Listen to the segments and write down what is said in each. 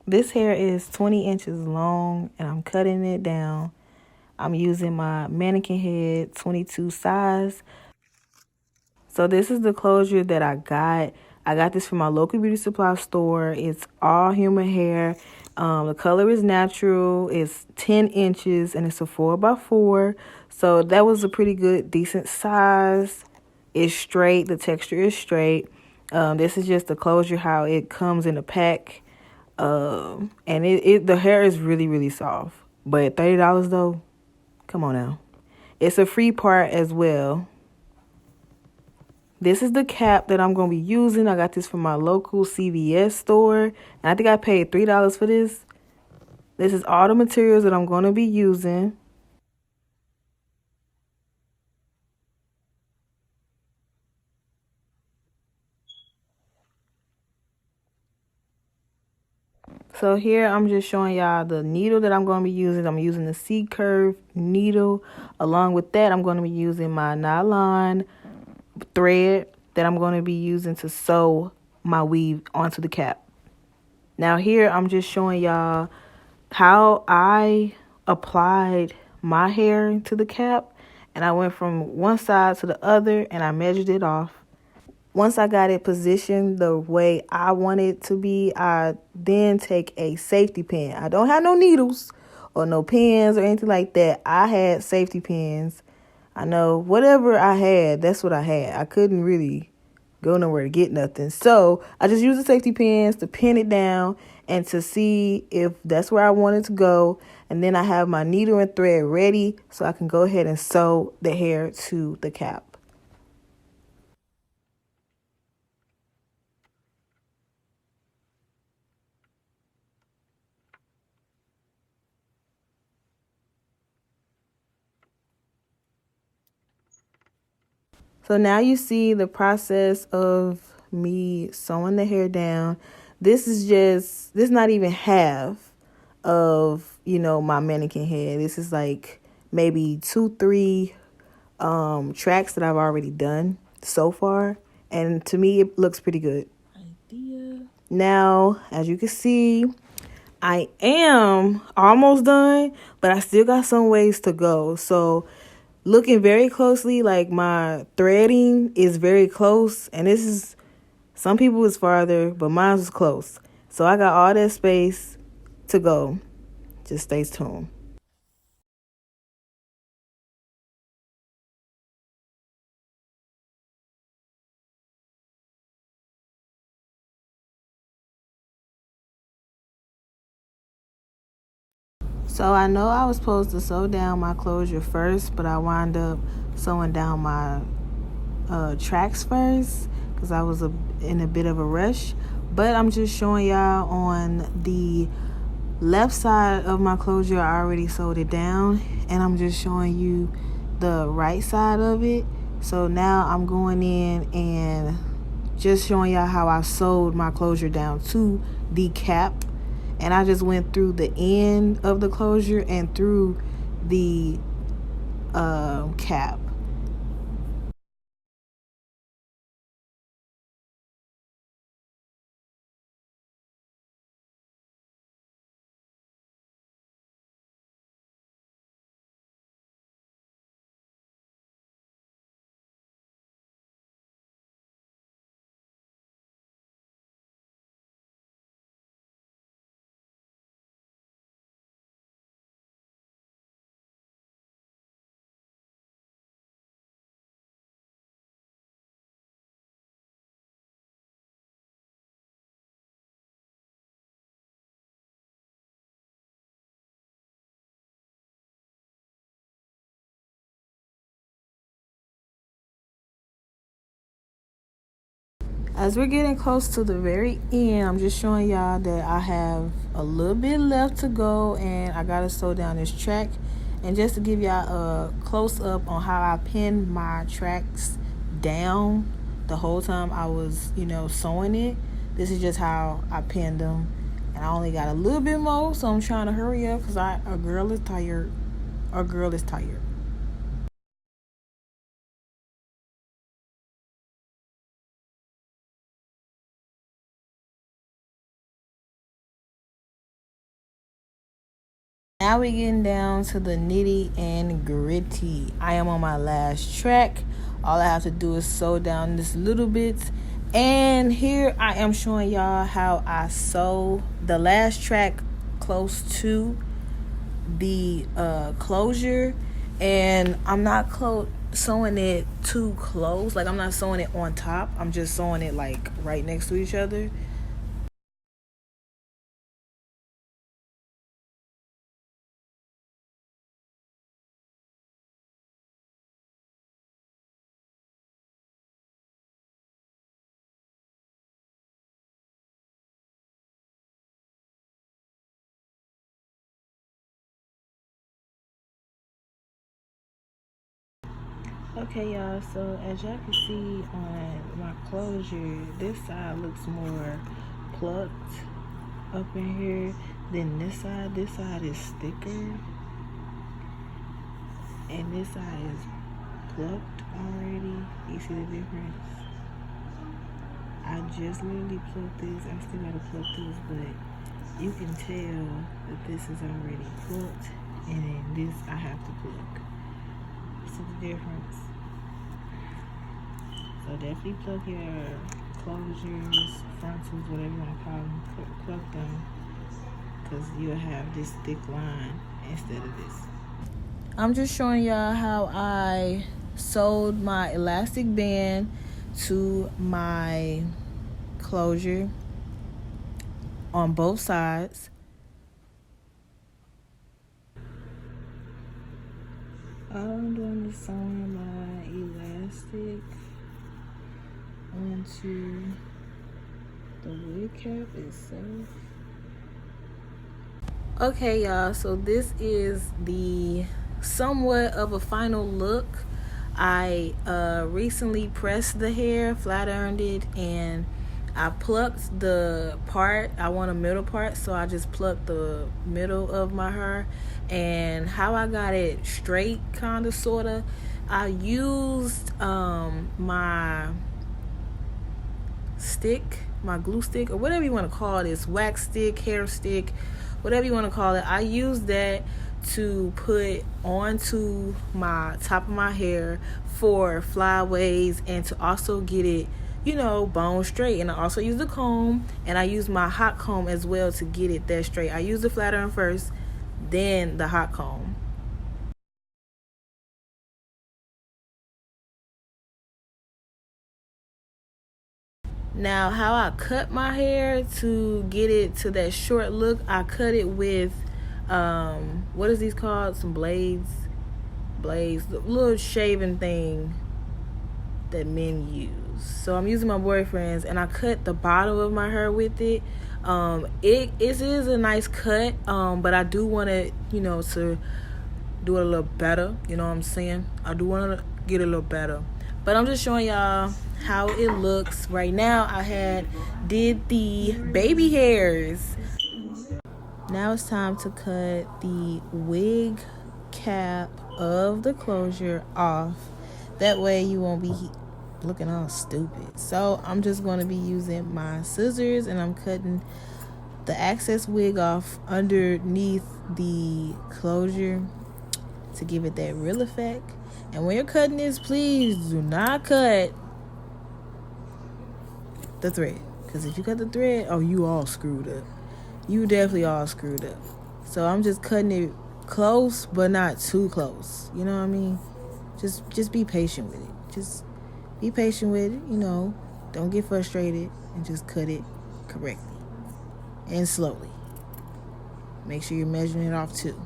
This hair is 20 inches long and I'm cutting it down. I'm using my mannequin head 22 size. So this is the closure that I got. I got this from my local beauty supply store. It's all human hair. The color is natural. It's 10 inches and it's a 4x4. So that was a pretty good, decent size. It's straight. The texture is straight. This is just the closure, how it comes in a pack. And the hair is really, really soft. But $30 though, come on now. It's a free part as well. This is the cap that I'm going to be using. I got this from my local CVS store. And I think I paid $3 for this. This is all the materials that I'm going to be using. So here I'm just showing y'all the needle that I'm going to be using. I'm using the C-curve needle. Along with that, I'm going to be using my nylon thread that I'm going to be using to sew my weave onto the cap. Now here I'm just showing y'all how I applied my hair to the cap, and I went from one side to the other and I measured it off. Once I got it positioned the way I want it to be, I then take a safety pin. I don't have no needles or no pins or anything like that. I had safety pins. I know whatever I had, that's what I had. I couldn't really go nowhere to get nothing. So I just used the safety pins to pin it down and to see if that's where I wanted to go. And then I have my needle and thread ready so I can go ahead and sew the hair to the cap. So now you see the process of me sewing the hair down. This is not even half of, my mannequin head. This is like maybe 2-3 tracks that I've already done so far. And to me, it looks pretty good. Now, as you can see, I am almost done, but I still got some ways to go. So looking very closely, like my threading is very close, and this is, some people is farther, but mine is close. So I got all that space to go. Just stay tuned. So I know I was supposed to sew down my closure first, but I wound up sewing down my tracks first because I was in a bit of a rush. But I'm just showing y'all on the left side of my closure, I already sewed it down, and I'm just showing you the right side of it. So now I'm going in and just showing y'all how I sewed my closure down to the cap. And I just went through the end of the closure and through the cap. As we're getting close to the very end, I'm just showing y'all that I have a little bit left to go, and I gotta sew down this track. And just to give y'all a close up on how I pinned my tracks down the whole time I was, sewing it. This is just how I pinned them. And I only got a little bit more, so I'm trying to hurry up because a girl is tired. A girl is tired. Now we getting down to the nitty and gritty. I am on my last track. All I have to do is sew down this little bit. And here I am showing y'all how I sew the last track close to the closure. And I'm not sewing it too close. Like, I'm not sewing it on top. I'm just sewing it like right next to each other. Okay, y'all, so as y'all can see on my closure, this side looks more plucked up in here than this side. This side is thicker, and this side is plucked already. You see the difference? I just literally plucked this. I still gotta pluck this, but you can tell that this is already plucked, and then this I have to pluck. See the difference? So definitely pluck your closures, frontals, whatever you want to call them. Pluck them, because you'll have this thick line instead of this. I'm just showing y'all how I sewed my elastic band to my closure on both sides. All I'm doing is sewing my elastic onto the wig cap itself. Okay, y'all, so this is the somewhat of a final look. I recently pressed the hair, flat ironed it, and I plucked the part. I want a middle part, so I just plucked the middle of my hair. And how I got it straight, kind of, sort of, I used my stick, my glue stick, or whatever you want to call this, wax stick, hair stick, whatever you want to call it. I used that to put onto my top of my hair for flyaways, and to also get it, you know, bone straight. And I also use the comb, and I use my hot comb as well to get it that straight. I use the flat iron first, then the hot comb. Now, how I cut my hair to get it to that short look, I cut it with what is these called? Some blades, the little shaving thing that men use. So I'm using my boyfriend's, and I cut the bottom of my hair with it. It is a nice cut, but I do want to, you know, to do it a little better. You know what I'm saying? I do want to get it a little better. But I'm just showing y'all how it looks right now. I did the baby hairs. Now it's time to cut the wig cap of the closure off. That way you won't be looking all stupid. So I'm just going to be using my scissors, and I'm cutting the excess wig off underneath the closure to give it that real effect. And when you're cutting this, please do not cut the thread, because if you cut the thread, oh, you all screwed up. You definitely all screwed up. So I'm just cutting it close, but not too close. You know what I mean? Just be patient with it. Just be patient with it, you know. Don't get frustrated, and just cut it correctly and slowly. Make sure you're measuring it off too.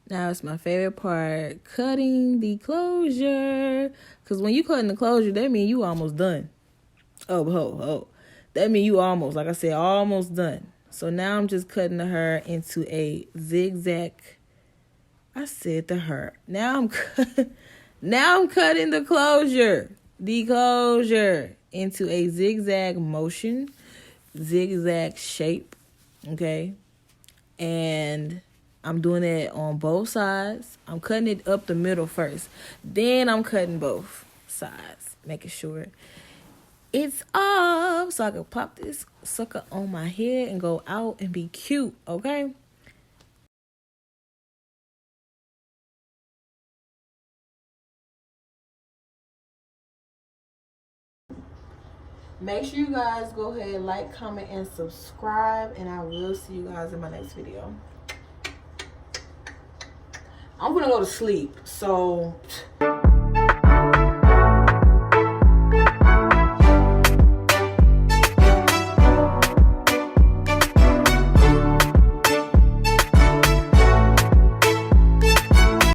Now it's my favorite part, cutting the closure. Because when you cutting the closure, that means you almost done. Oh. That means you almost, like I said, almost done. So now I'm just cutting the hair into a zigzag. I said the hair. Now I'm cutting the closure into a zigzag motion, zigzag shape, okay? And I'm doing it on both sides. I'm cutting it up the middle first. Then I'm cutting both. sides, making sure it's up so I can pop this sucker on my head and go out and be cute, okay? Make sure you guys go ahead, like, comment, and subscribe, and I will see you guys in my next video. I'm gonna go to sleep, so